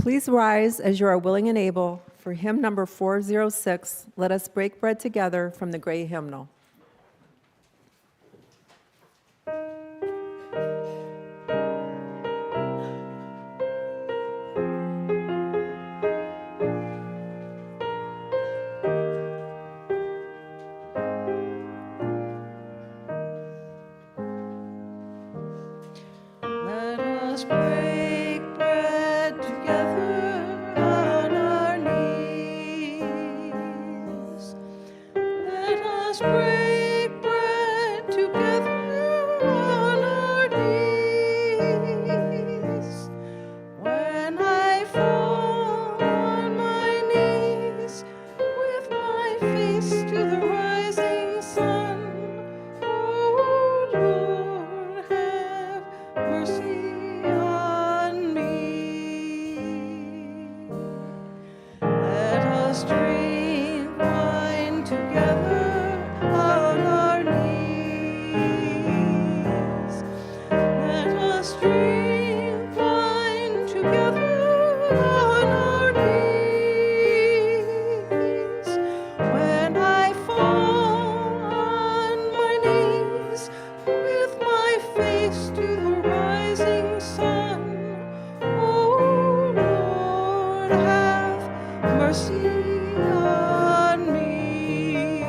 Please rise as you are willing and able for hymn number 406, Let Us Break Bread Together from the Gray Hymnal. Let us break bread together on our knees. Let us break bread together on our knees. When I fall on my knees with my face to the rising sun, oh Lord, have mercy on me. Let us drink wine together on our knees. Let us drink wine together on our knees. When I fall on my knees with my face to the rising sun, oh Lord, have mercy on me.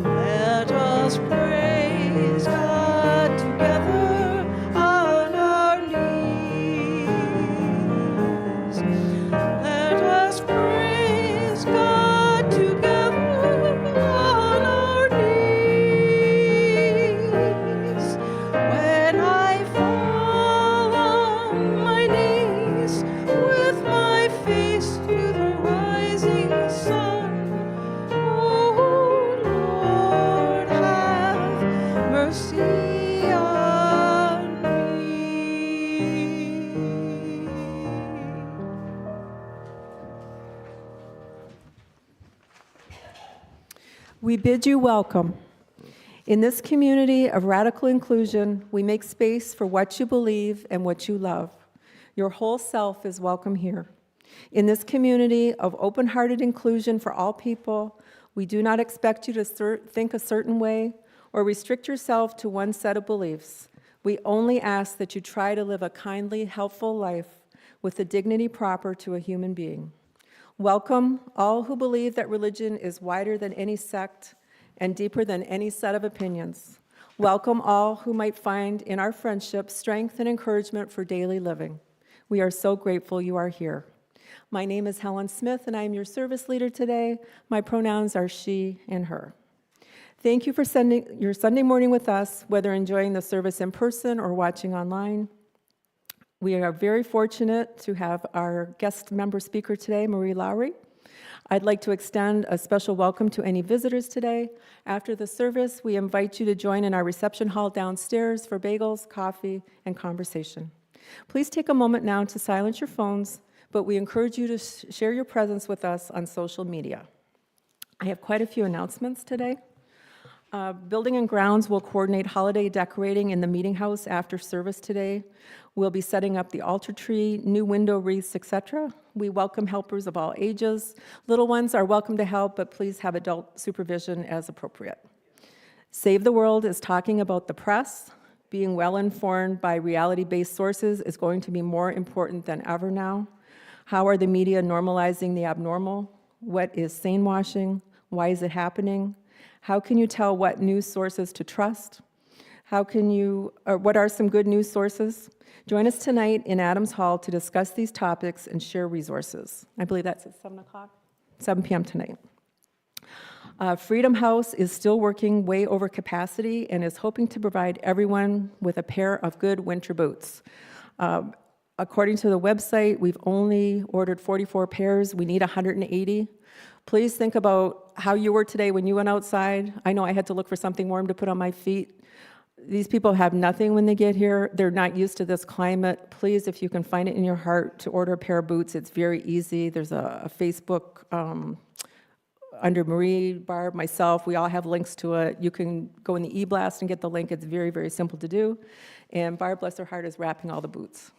Let us praise God together on our knees. Let us praise God together on our knees. When I fall on my knees with my face to the rising sun, oh Lord, have mercy on me. We bid you welcome. In this community of radical inclusion, we make space for what you believe and what you love. Your whole self is welcome here. In this community of open-hearted inclusion for all people, we do not expect you to think a certain way or restrict yourself to one set of beliefs. We only ask that you try to live a kindly, helpful life with the dignity proper to a human being. Welcome all who believe that religion is wider than any sect and deeper than any set of opinions. Welcome all who might find in our friendship strength and encouragement for daily living. We are so grateful you are here. My name is Helen Smith, and I am your service leader today. My pronouns are she and her. Thank you for spending your Sunday morning with us, whether enjoying the service in person or watching online. We are very fortunate to have our guest member speaker today, Marie Lowry. I'd like to extend a special welcome to any visitors today. After the service, we invite you to join in our reception hall downstairs for bagels, coffee, and conversation. Please take a moment now to silence your phones, but we encourage you to share your presence with us on social media. I have quite a few announcements today. Building and Grounds will coordinate holiday decorating in the meeting house after service today. We'll be setting up the altar tree, new window wreaths, etc. We welcome helpers of all ages. Little ones are welcome to help, but please have adult supervision as appropriate. Save the World is talking about the press. Being well-informed by reality-based sources is going to be more important than ever now. How are the media normalizing the abnormal? What is sane washing? Why is it happening? How can you tell what news sources to trust? What are some good news sources? Join us tonight in Adams Hall to discuss these topics and share resources. I believe that's at 7 o'clock, 7 p.m. tonight. Freedom House is still working way over capacity and is hoping to provide everyone with a pair of good winter boots. According to the website, we've only ordered 44 pairs. We need 180. Please think about how you were today when you went outside. I know I had to look for something warm to put on my feet. These people have nothing when they get here. They're not used to this climate. Please, if you can find it in your heart to order a pair of boots, it's very easy. There's a Facebook under Marie, Barb, myself. We all have links to it. You can go in the e-blast and get the link. It's very, very simple to do. And Barb, bless her heart, is wrapping all the boots.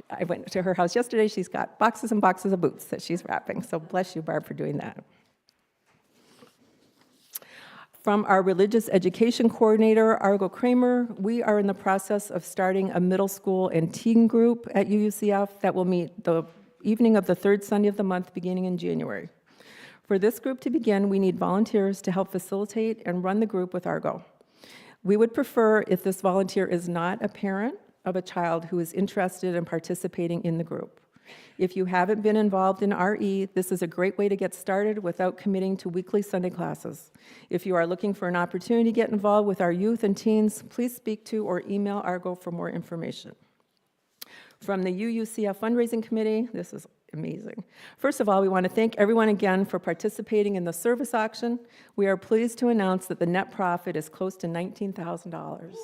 I went to her house yesterday. She's got boxes and boxes of boots that she's wrapping. So bless you, Barb, for doing that. From our religious education coordinator, Argo Kramer, we are in the process of starting a middle school and teen group at UUCF that will meet the evening of the third Sunday of the month beginning in January. For this group to begin, we need volunteers to help facilitate and run the group with Argo. We would prefer if this volunteer is not a parent of a child who is interested in participating in the group. If you haven't been involved in RE, this is a great way to get started without committing to weekly Sunday classes. If you are looking for an opportunity to get involved with our youth and teens, please speak to or email Argo for more information. From the UUCF Fundraising Committee, this is amazing. First of all, we want to thank everyone again for participating in the service auction. We are pleased to announce that the net profit is close to $19,000.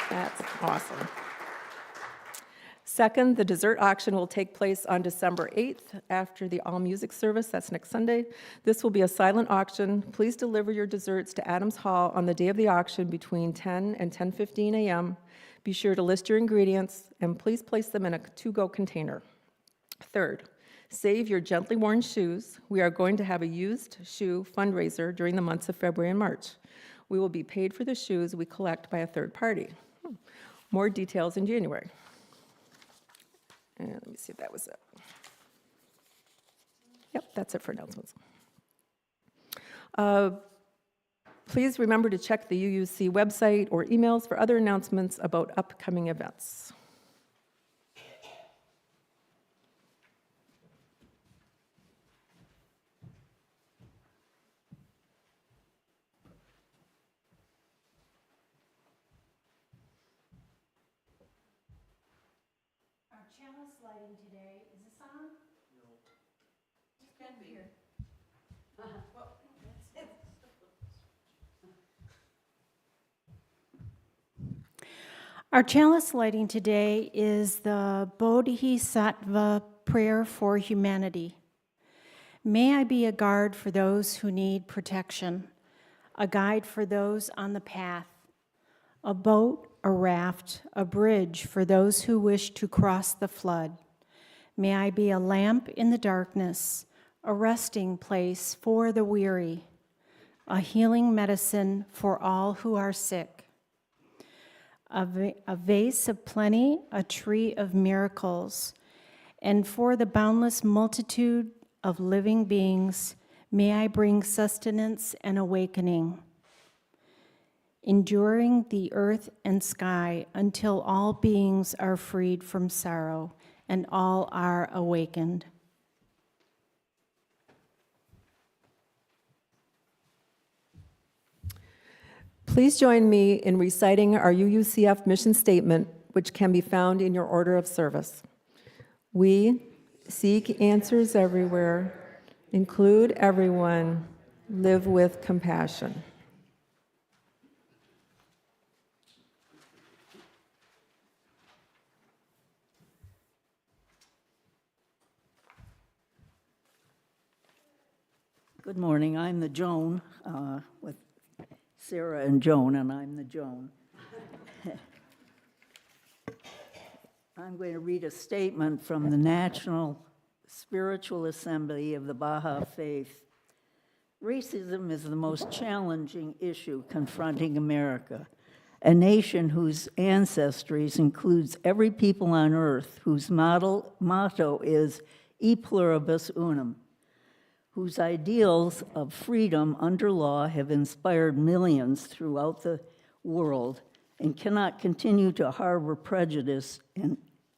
That's awesome. Second, the dessert auction will take place on December 8th after the all music service. That's next Sunday. This will be a silent auction. Please deliver your desserts to Adams Hall on the day of the auction between 10 and 10:15 a.m. Be sure to list your ingredients and please place them in a to-go container. Third, save your gently worn shoes. We are going to have a used shoe fundraiser during the months of February and March. We will be paid for the shoes we collect by a third party. More details in January. And let me see if that was it. Yep, that's it for announcements. Please remember to check the UUC website or emails for other announcements about upcoming events. Our chalice lighting today, is this on? No. It can be. Here. Our chalice lighting today is the Bodhisattva prayer for humanity. May I be a guard for those who need protection, a guide for those on the path, a boat, a raft, a bridge for those who wish to cross the flood. May I be a lamp in the darkness, a resting place for the weary, a healing medicine for all who are sick. A vase of plenty, a tree of miracles, and for the boundless multitude of living beings, may I bring sustenance and awakening, enduring the earth and sky until all beings are freed from sorrow and all are awakened. Please join me in reciting our UUCF mission statement, which can be found in your order of service. We seek answers everywhere, include everyone, live with compassion. Good morning. I'm the Joan with Sarah and Joan, and I'm the Joan. I'm going to read a statement from the National Spiritual Assembly of the Baha'i Faith. Racism is the most challenging issue confronting America, a nation whose ancestries includes every people on earth, whose motto is E pluribus unum, whose ideals of freedom under law have inspired millions throughout the world and cannot continue to harbor prejudice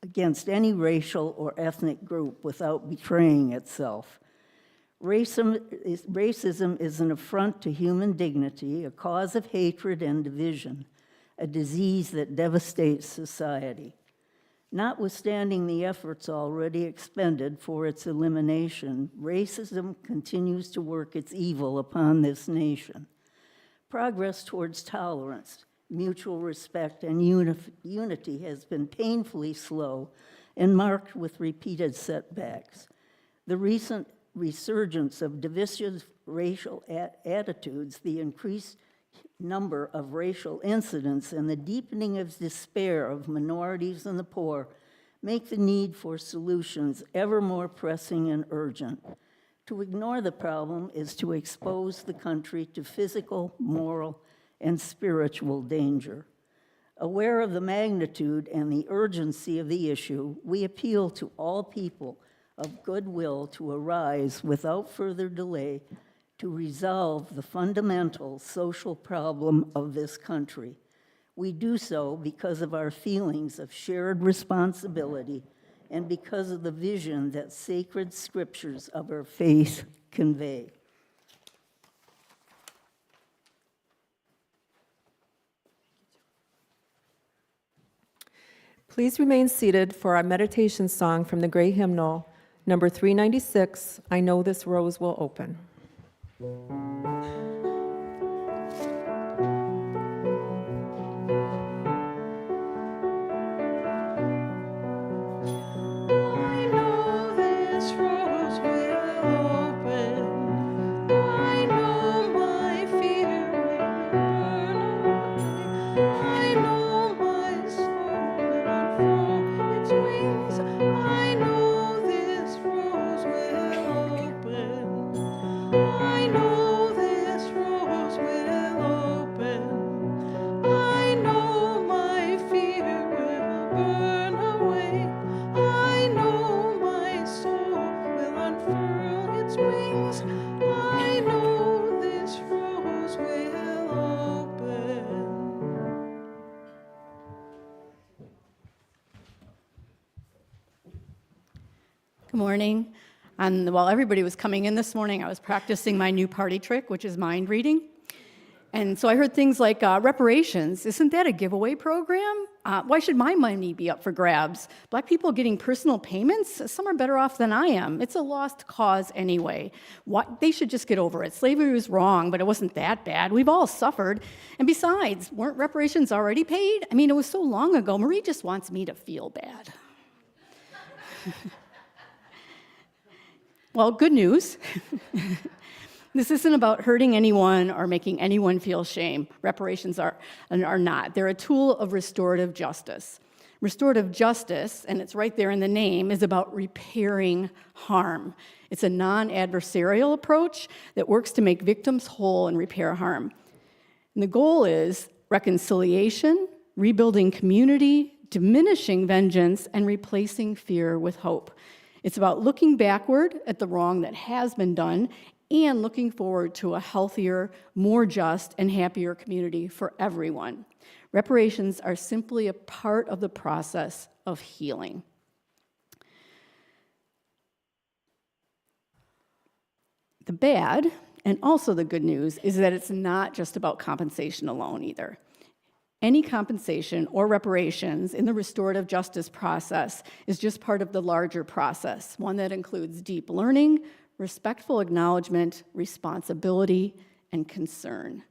against any racial or ethnic group without betraying itself. Racism is an affront to human dignity, a cause of hatred and division, a disease that devastates society. Notwithstanding the efforts already expended for its elimination, racism continues to work its evil upon this nation. Progress towards tolerance, mutual respect, and unity has been painfully slow and marked with repeated setbacks. The recent resurgence of divisive racial attitudes, the increased number of racial incidents and the deepening of despair of minorities and the poor make the need for solutions ever more pressing and urgent. To ignore the problem is to expose the country to physical, moral, and spiritual danger. Aware of the magnitude and the urgency of the issue, we appeal to all people of goodwill to arise without further delay to resolve the fundamental social problem of this country. We do so because of our feelings of shared responsibility and because of the vision that sacred scriptures of our faith convey. Please remain seated for our meditation song from the Gray Hymnal, number 396, I Know This Rose Will Open. I know this rose will open. I know my fear will burn away. I know my soul will unfold its wings. I know this rose will open. I know this rose will open. I know my fear will burn away. I know my soul will unfurl its wings. I know this rose will open. Good morning. And while everybody was coming in this morning, I was practicing my new party trick, which is mind reading. And so I heard things like reparations. Isn't that a giveaway program? Why should my money be up for grabs? Black people getting personal payments? Some are better off than I am. It's a lost cause anyway. They should just get over it. Slavery was wrong, but it wasn't that bad. We've all suffered. And besides, weren't reparations already paid? I mean, it was so long ago. Marie just wants me to feel bad. Well, good news. This isn't about hurting anyone or making anyone feel shame. Reparations are not. They're a tool of restorative justice. Restorative justice, and it's right there in the name, is about repairing harm. It's a non-adversarial approach that works to make victims whole and repair harm. And the goal is reconciliation, rebuilding community, diminishing vengeance, and replacing fear with hope. It's about looking backward at the wrong that has been done and looking forward to a healthier, more just, and happier community for everyone. Reparations are simply a part of the process of healing. The bad, and also the good news, is that it's not just about compensation alone either. Any compensation or reparations in the restorative justice process is just part of the larger process, one that includes deep learning, respectful acknowledgement, responsibility, and concern.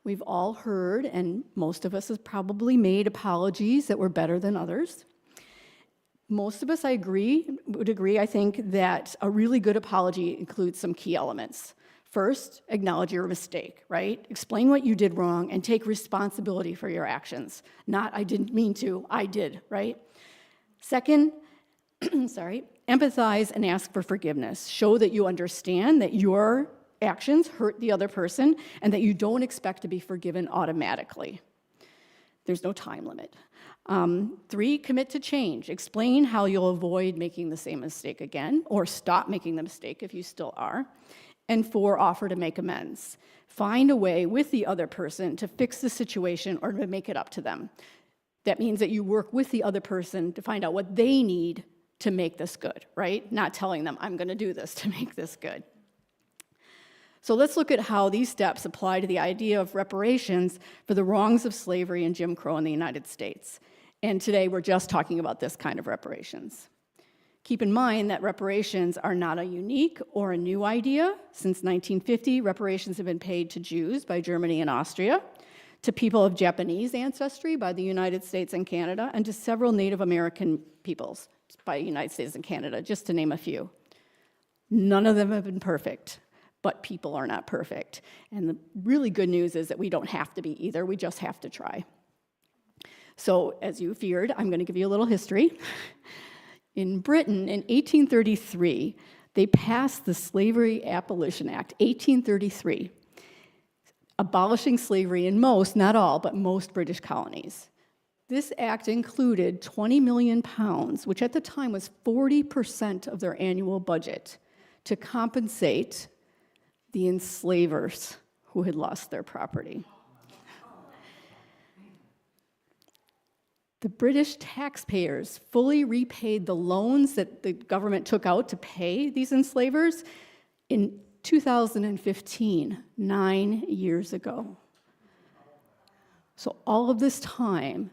We've all heard, and most of us have probably made apologies that were better than others. Most of us, would agree, I think, that a really good apology includes some key elements. First, acknowledge your mistake, right? Explain what you did wrong and take responsibility for your actions. Not, I didn't mean to, I did, right? Second, empathize and ask for forgiveness. Show that you understand that your actions hurt the other person and that you don't expect to be forgiven automatically. There's no time limit. 3, commit to change. Explain how you'll avoid making the same mistake again or stop making the mistake if you still are. And 4, offer to make amends. Find a way with the other person to fix the situation or to make it up to them. That means that you work with the other person to find out what they need to make this good, right? Not telling them, I'm going to do this to make this good. So let's look at how these steps apply to the idea of reparations for the wrongs of slavery and Jim Crow in the United States. And today we're just talking about this kind of reparations. Keep in mind that reparations are not a unique or a new idea. Since 1950, reparations have been paid to Jews by Germany and Austria, to people of Japanese ancestry by the United States and Canada, and to several Native American peoples by the United States and Canada, just to name a few. None of them have been perfect, but people are not perfect. And the really good news is that we don't have to be either, we just have to try. So, as you feared, I'm going to give you a little history. In Britain, in 1833, they passed the Slavery Abolition Act, 1833, abolishing slavery in most, not all, but most British colonies. This act included 20 million pounds, which at the time was 40% of their annual budget, to compensate the enslavers who had lost their property. The British taxpayers fully repaid the loans that the government took out to pay these enslavers in 2015, 9 years ago. So all of this time,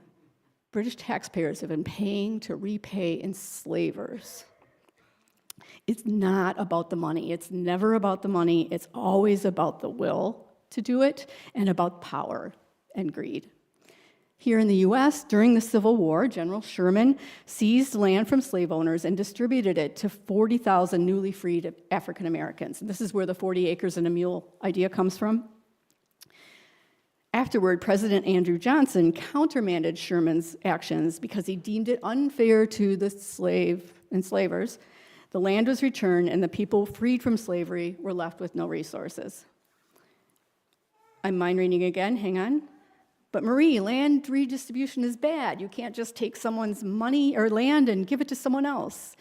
British taxpayers have been paying to repay enslavers. It's not about the money. It's never about the money. It's always about the will to do it and about power and greed. Here in the US, during the Civil War, General Sherman seized land from slave owners and distributed it to 40,000 newly freed African Americans. And this is where the 40 acres and a mule idea comes from. Afterward, President Andrew Johnson countermanded Sherman's actions because he deemed it unfair to the enslavers. The land was returned, and the people freed from slavery were left with no resources. I'm mind reading again, hang on. But Marie, land redistribution is bad. You can't just take someone's money or land and give it to someone else.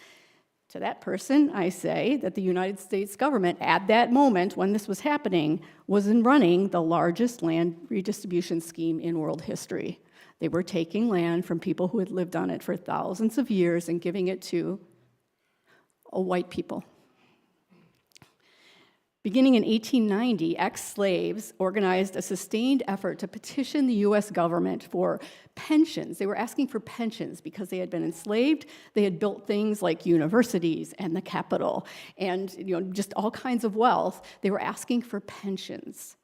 To that person, I say that the United States government, at that moment when this was happening, was running the largest land redistribution scheme in world history. They were taking land from people who had lived on it for thousands of years and giving it to white people. Beginning in 1890, ex-slaves organized a sustained effort to petition the US government for pensions. They were asking for pensions because they had been enslaved. They had built things like universities and the Capitol and just all kinds of wealth. They were asking for pensions.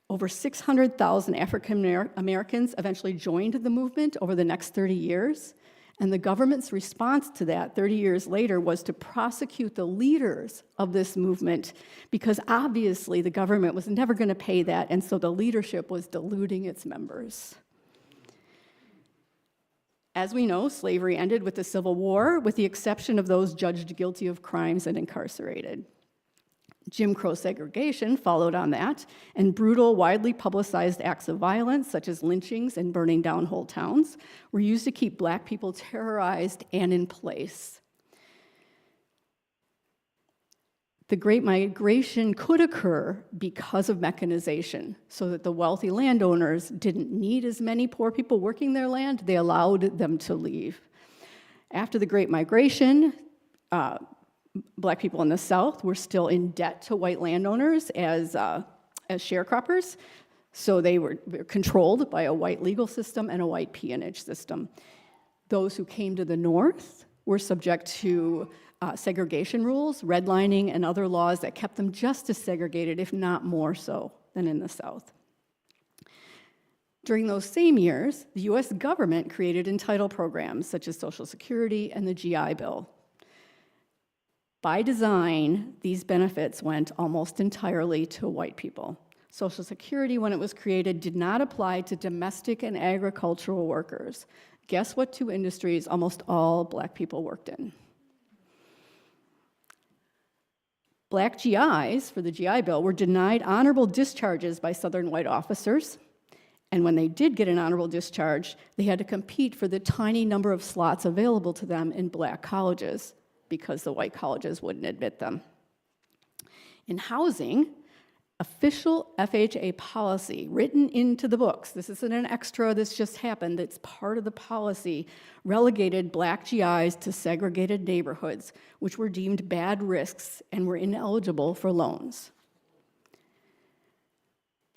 Over 600,000 African Americans eventually joined the movement over the next 30 years. And the government's response to that 30 years later was to prosecute the leaders of this movement because obviously the government was never going to pay that, and so the leadership was diluting its members. As we know, slavery ended with the Civil War, with the exception of those judged guilty of crimes and incarcerated. Jim Crow segregation followed on that, and brutal, widely publicized acts of violence, such as lynchings and burning down whole towns, were used to keep Black people terrorized and in place. The Great Migration could occur because of mechanization, so that the wealthy landowners didn't need as many poor people working their land. They allowed them to leave. After the Great Migration, Black people in the South were still in debt to white landowners as sharecroppers, so they were controlled by a white legal system and a white peonage system. Those who came to the North were subject to segregation rules, redlining, and other laws that kept them just as segregated, if not more so, than in the South. During those same years, the US government created entitle programs such as Social Security and the GI Bill. By design, these benefits went almost entirely to white people. Social Security, when it was created, did not apply to domestic and agricultural workers. Guess what two industries almost all Black people worked in? Black GIs for the GI Bill were denied honorable discharges by Southern white officers, and when they did get an honorable discharge, they had to compete for the tiny number of slots available to them in Black colleges, because the white colleges wouldn't admit them. In housing, official FHA policy written into the books, this isn't an extra, this just happened, it's part of the policy, relegated Black GIs to segregated neighborhoods, which were deemed bad risks and were ineligible for loans.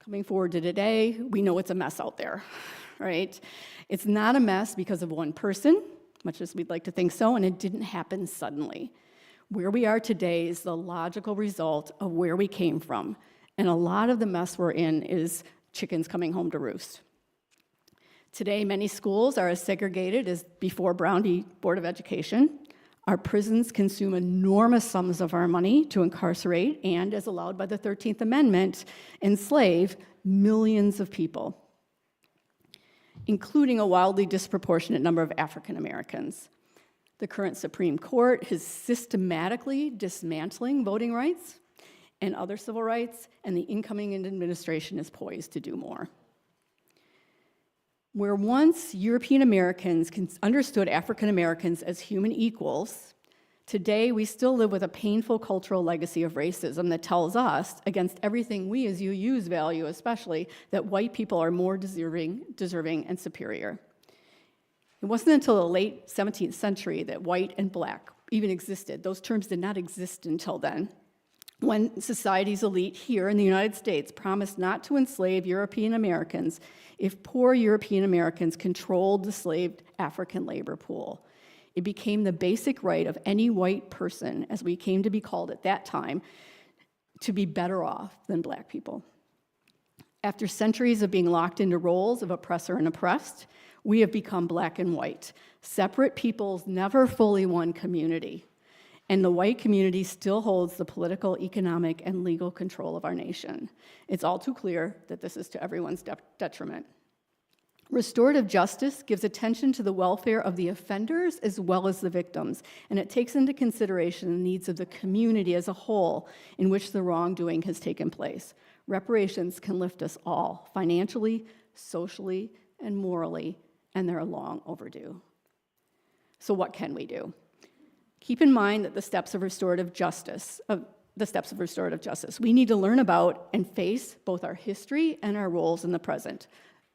Coming forward to today, we know it's a mess out there, right? It's not a mess because of one person, much as we'd like to think so, and it didn't happen suddenly. Where we are today is the logical result of where we came from, and a lot of the mess we're in is chickens coming home to roost. Today, many schools are as segregated as before Brown v. Board of Education. Our prisons consume enormous sums of our money to incarcerate and, as allowed by the 13th Amendment, enslave millions of people, including a wildly disproportionate number of African Americans. The current Supreme Court is systematically dismantling voting rights and other civil rights, and the incoming administration is poised to do more. Where once European Americans understood African Americans as human equals, today we still live with a painful cultural legacy of racism that tells us, against everything we as UUs value especially, that white people are more deserving and superior. It wasn't until the late 17th century that white and black even existed. Those terms did not exist until then, when society's elite here in the United States promised not to enslave European Americans if poor European Americans controlled the slaved African labor pool. It became the basic right of any white person, as we came to be called at that time, to be better off than black people. After centuries of being locked into roles of oppressor and oppressed, we have become black and white, separate peoples, never fully one community. And the white community still holds the political, economic, and legal control of our nation. It's all too clear that this is to everyone's detriment. Restorative justice gives attention to the welfare of the offenders as well as the victims, and it takes into consideration the needs of the community as a whole in which the wrongdoing has taken place. Reparations can lift us all, financially, socially, and morally, and they're long overdue. So what can we do? Keep in mind that the steps of restorative justice, we need to learn about and face both our history and our roles in the present.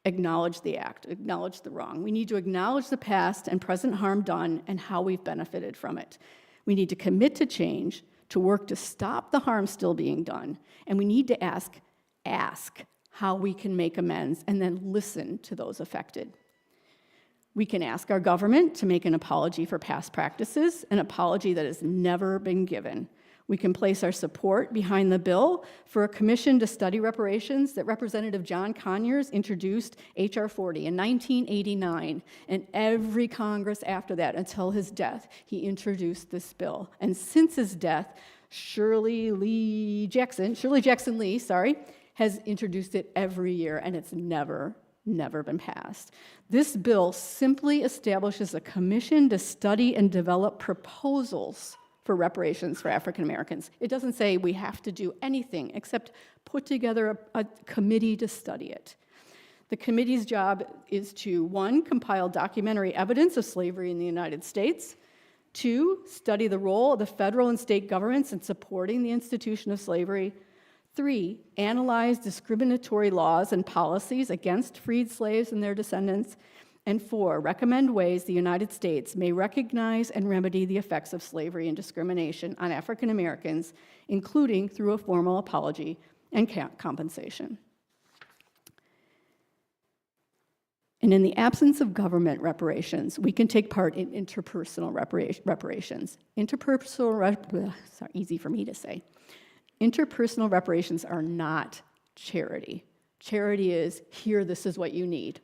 Acknowledge the act, acknowledge the wrong. We need to acknowledge the past and present harm done and how we've benefited from it. We need to commit to change, to work to stop the harm still being done, and we need to ask how we can make amends and then listen to those affected. We can ask our government to make an apology for past practices, an apology that has never been given. We can place our support behind the bill for a commission to study reparations that Representative John Conyers introduced H.R. 40 in 1989, and every Congress after that until his death, he introduced this bill. And since his death, Shirley Jackson Lee, has introduced it every year, and it's never been passed. This bill simply establishes a commission to study and develop proposals for reparations for African Americans. It doesn't say we have to do anything except put together a committee to study it. The committee's job is to, 1, compile documentary evidence of slavery in the United States, 2, study the role of the federal and state governments in supporting the institution of slavery, 3, analyze discriminatory laws and policies against freed slaves and their descendants, and 4, recommend ways the United States may recognize and remedy the effects of slavery and discrimination on African Americans, including through a formal apology and compensation. And in the absence of government reparations, we can take part in interpersonal reparations. Easy for me to say. Interpersonal reparations are not charity. Charity is, here, this is what you need.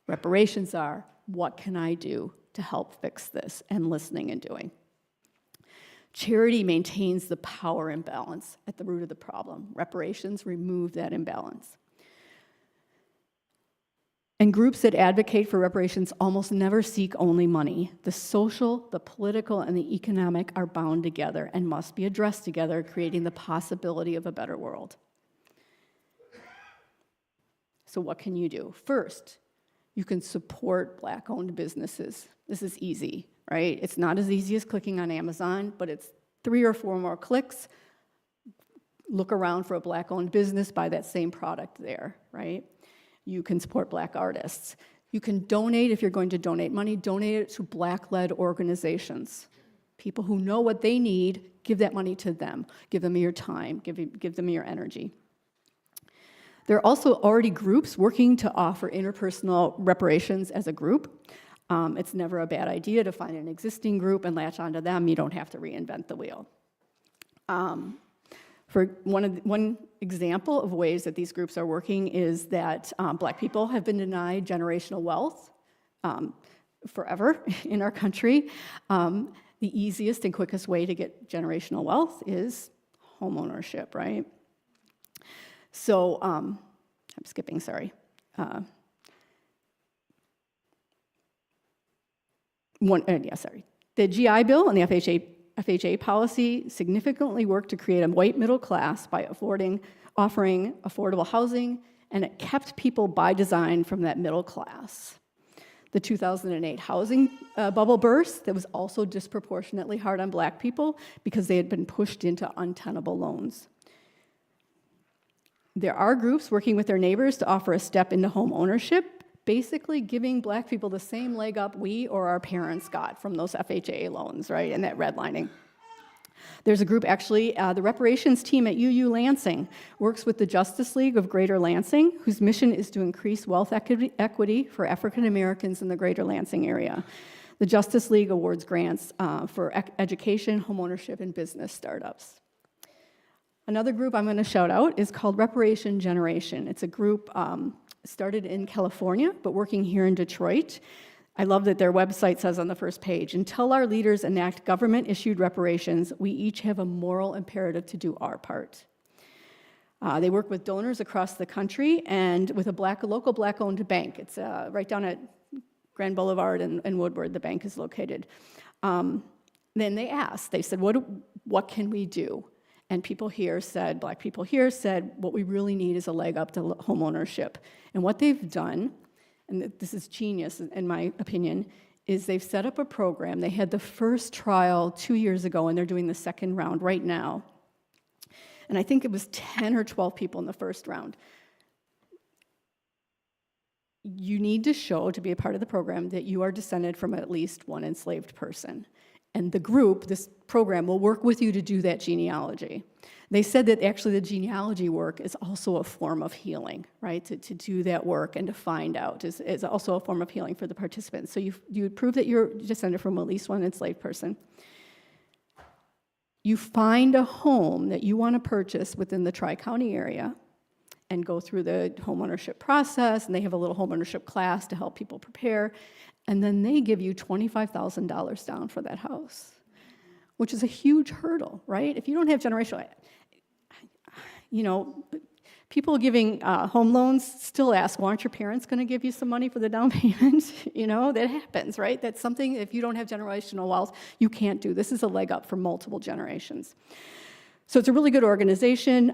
Reparations are, what can I do to help fix this, and listening and doing. Charity maintains the power imbalance at the root of the problem. Reparations remove that imbalance. And groups that advocate for reparations almost never seek only money. The social, the political, and the economic are bound together and must be addressed together, creating the possibility of a better world. So what can you do? First, you can support Black-owned businesses. This is easy, right? It's not as easy as clicking on Amazon, but it's 3 or 4 more clicks. Look around for a Black-owned business, buy that same product there, right? You can support Black artists. You can donate, if you're going to donate money, donate it to Black-led organizations. People who know what they need, give that money to them. Give them your time, give them your energy. There are also already groups working to offer interpersonal reparations as a group. It's never a bad idea to find an existing group and latch onto them. You don't have to reinvent the wheel. For one example of ways that these groups are working is that Black people have been denied generational wealth forever in our country. the easiest and quickest way to get generational wealth is homeownership, right? So, I'm skipping, sorry. The GI Bill and the FHA policy significantly worked to create a white middle class by offering affordable housing, and it kept people by design from that middle class. The 2008 housing bubble burst that was also disproportionately hard on Black people because they had been pushed into untenable loans. There are groups working with their neighbors to offer a step into home ownership, basically giving Black people the same leg up we or our parents got from those FHA loans, right, and that redlining. There's a group, actually, the Reparations team at UU Lansing works with the Justice League of Greater Lansing, whose mission is to increase wealth equity for African Americans in the Greater Lansing area. The Justice League awards grants for education, homeownership, and business startups. Another group I'm going to shout out is called Reparation Generation. It's a group started in California, but working here in Detroit. I love that their website says on the first page, until our leaders enact government-issued reparations, we each have a moral imperative to do our part. They work with donors across the country and with a local Black-owned bank. It's right down at Grand Boulevard and Woodward, the bank is located. Then they said, what can we do? And Black people here said, what we really need is a leg up to home ownership. And what they've done, and this is genius in my opinion, is they've set up a program. They had the first trial 2 years ago, and they're doing the second round right now. And I think it was 10 or 12 people in the first round. You need to show, to be a part of the program, that you are descended from at least one enslaved person. And the group, this program, will work with you to do that genealogy. They said that actually the genealogy work is also a form of healing, right? To do that work and to find out is also a form of healing for the participants. So you prove that you're descended from at least one enslaved person. You find a home that you want to purchase within the Tri-County area and go through the homeownership process, and they have a little homeownership class to help people prepare, and then they give you $25,000 down for that house, which is a huge hurdle, right? If you don't have generational, people giving home loans still ask, well, aren't your parents going to give you some money for the down payment? That happens, right? That's something, if you don't have generational wealth, you can't do. This is a leg up for multiple generations. So it's a really good organization.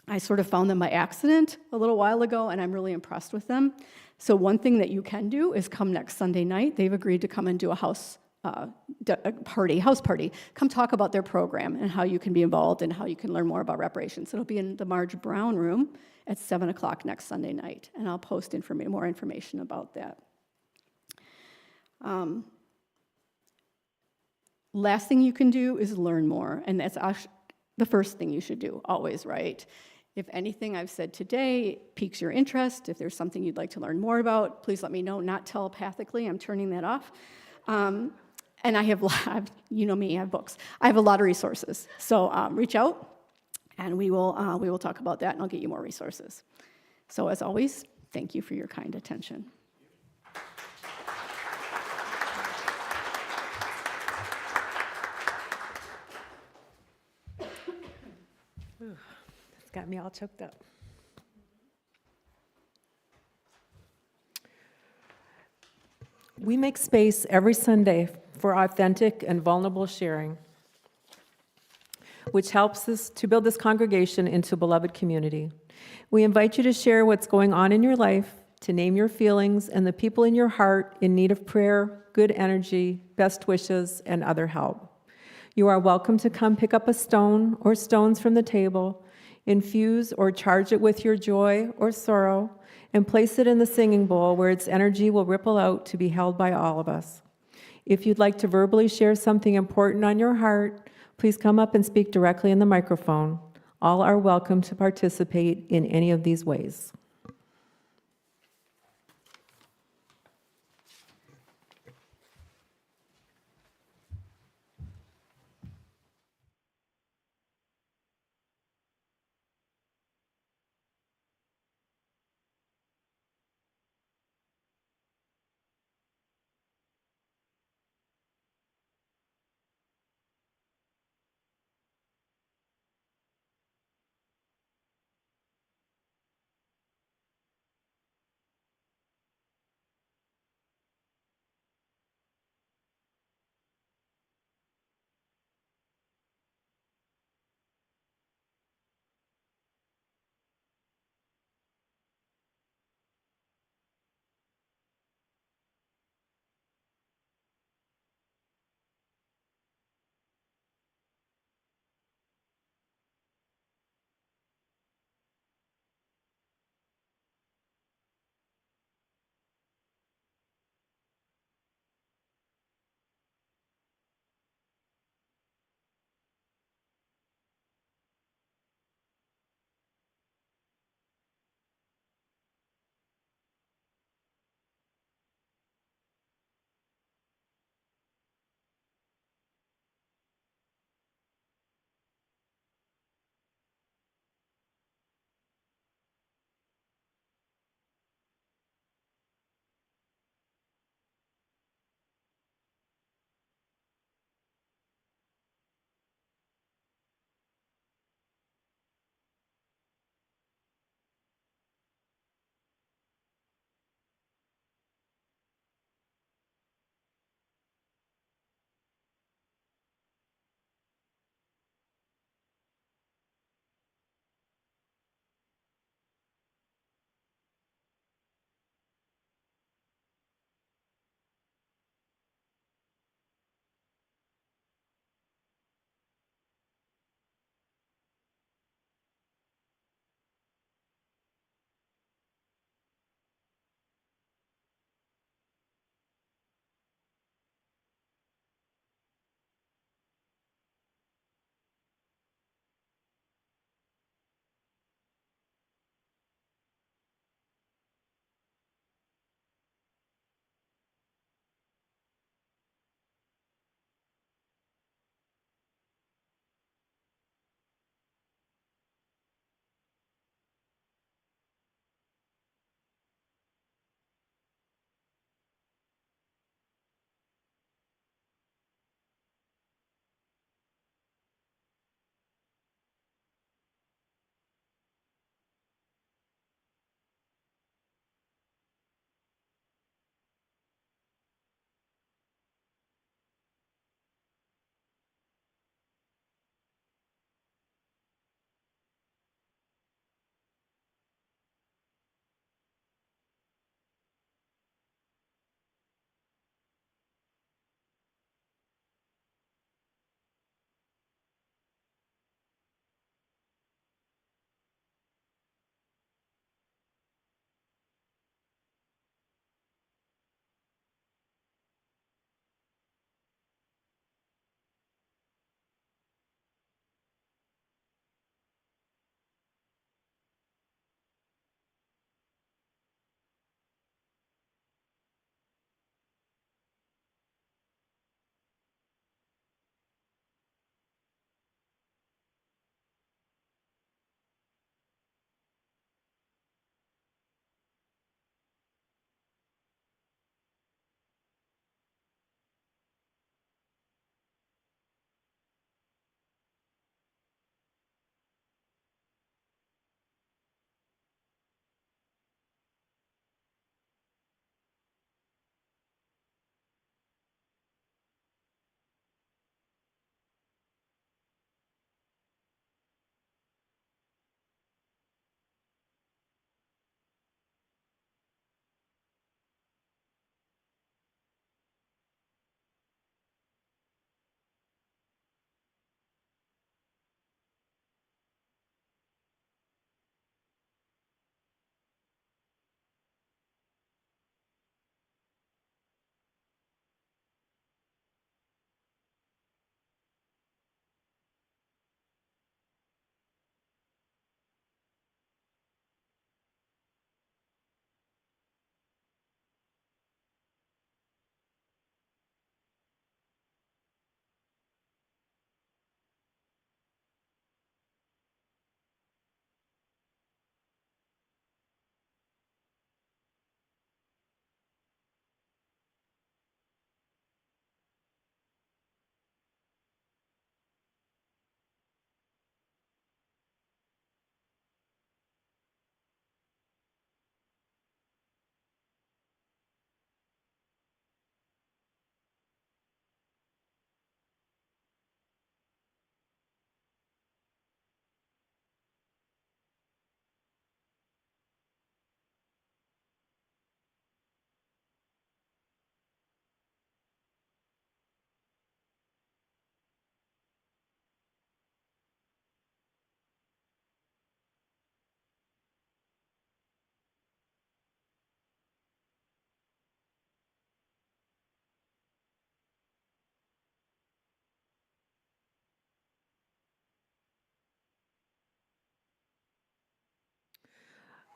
I sort of found them by accident a little while ago, and I'm really impressed with them. So one thing that you can do is come next Sunday night. They've agreed to come and do a house party. Come talk about their program and how you can be involved and how you can learn more about reparations. It'll be in the Marge Brown room at 7 o'clock next Sunday night, and I'll post more information about that. Last thing you can do is learn more, and that's the first thing you should do, always, right? If anything I've said today piques your interest, if there's something you'd like to learn more about, please let me know, not telepathically, I'm turning that off. And I have, me, I have books. I have a lot of resources. So reach out, and we will talk about that, and I'll get you more resources. So as always, thank you for your kind attention. It's got me all choked up. We make space every Sunday for authentic and vulnerable sharing, which helps us to build this congregation into a beloved community. We invite you to share what's going on in your life, to name your feelings and the people in your heart in need of prayer, good energy, best wishes, and other help. You are welcome to come pick up a stone or stones from the table, infuse or charge it with your joy or sorrow, and place it in the singing bowl where its energy will ripple out to be held by all of us. If you'd like to verbally share something important on your heart, please come up and speak directly in the microphone. All are welcome to participate in any of these ways.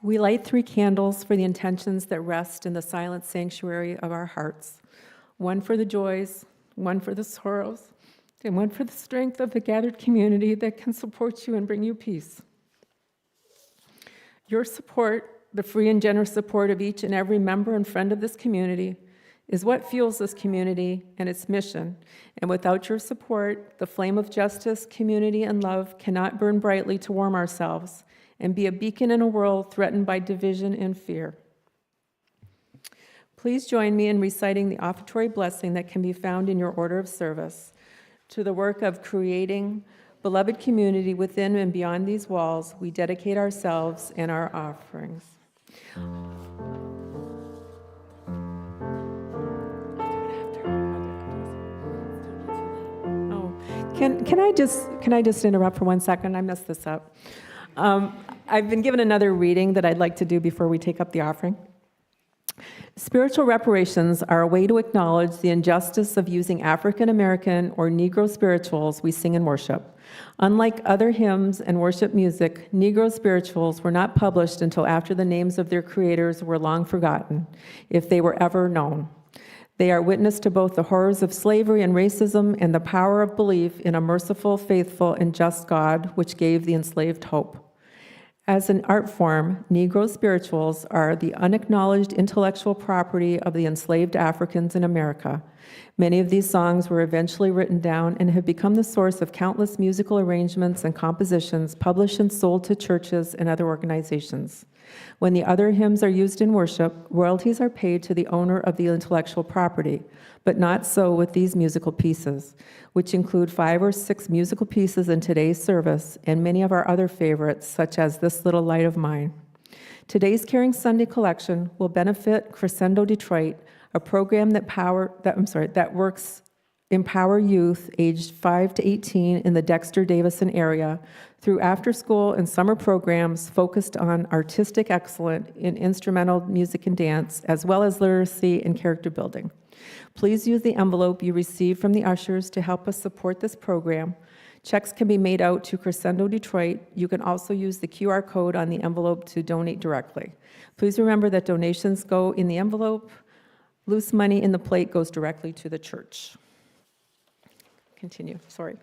We light 3 candles for the intentions that rest in the silent sanctuary of our hearts. One for the joys, one for the sorrows, and one for the strength of the gathered community that can support you and bring you peace. Your support, the free and generous support of each and every member and friend of this community, is what fuels this community and its mission. And without your support, the flame of justice, community, and love cannot burn brightly to warm ourselves and be a beacon in a world threatened by division and fear. Please join me in reciting the offertory blessing that can be found in your order of service. To the work of creating beloved community within and beyond these walls, we dedicate ourselves and our offerings. Oh, can I just interrupt for 1 second? I messed this up. I've been given another reading that I'd like to do before we take up the offering. Spiritual reparations are a way to acknowledge the injustice of using African American or Negro spirituals we sing in worship. Unlike other hymns and worship music, Negro spirituals were not published until after the names of their creators were long forgotten, if they were ever known. They are witness to both the horrors of slavery and racism and the power of belief in a merciful, faithful, and just God which gave the enslaved hope. As an art form, Negro spirituals are the unacknowledged intellectual property of the enslaved Africans in America. Many of these songs were eventually written down and have become the source of countless musical arrangements and compositions published and sold to churches and other organizations. When the other hymns are used in worship, royalties are paid to the owner of the intellectual property, but not so with these musical pieces, which include 5 or 6 musical pieces in today's service and many of our other favorites, such as This Little Light of Mine. Today's Caring Sunday collection will benefit Crescendo Detroit, a program that works empower youth aged 5 to 18 in the Dexter-Davison area through after-school and summer programs focused on artistic excellence in instrumental music and dance, as well as literacy and character building. Please use the envelope you received from the ushers to help us support this program. Checks can be made out to Crescendo Detroit. You can also use the QR code on the envelope to donate directly. Please remember that donations go in the envelope. Loose money in the plate goes directly to the church. Continue, sorry.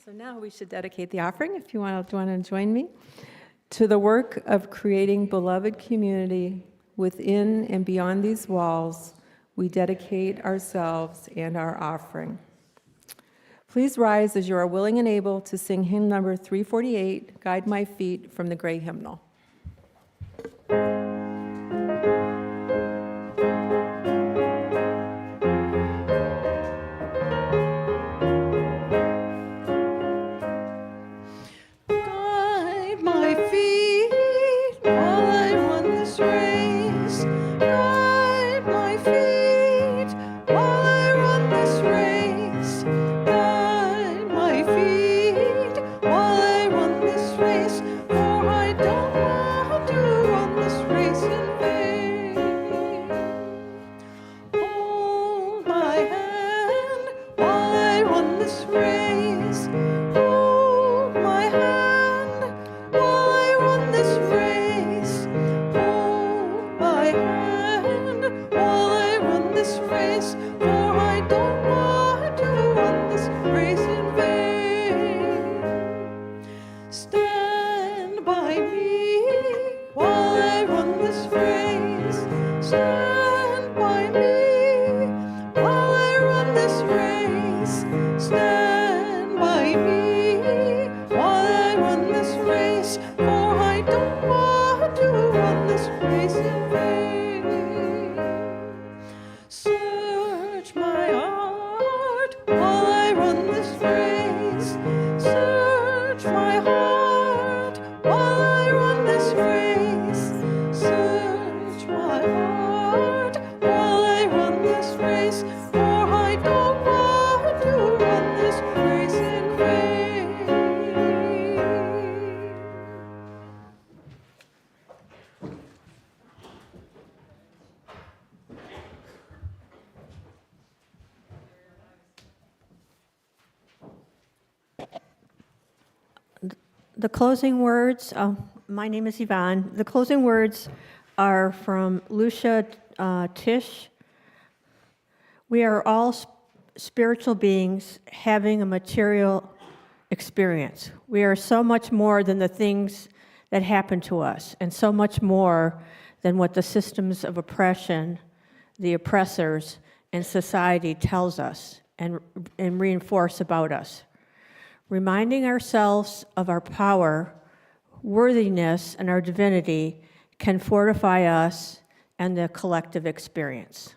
So now we should dedicate the offering, if you want to join me, to the work of creating beloved community within and beyond these walls. We dedicate ourselves and our offering. Please rise as you are willing and able to sing hymn number 348, Guide My Feet, from the Gray Hymnal. race in vain. Search my heart while I run this race. Search my heart while I run this race. Search my heart while I run this race. For I don't want to run this race in vain. The closing words, my name is Yvonne. The closing words are from Lucia Tish. We are all spiritual beings having a material experience. We are so much more than the things that happen to us, and so much more than what the systems of oppression, the oppressors, and society tells us and reinforce about us. Reminding ourselves of our power, worthiness, and our divinity can fortify us and the collective experience.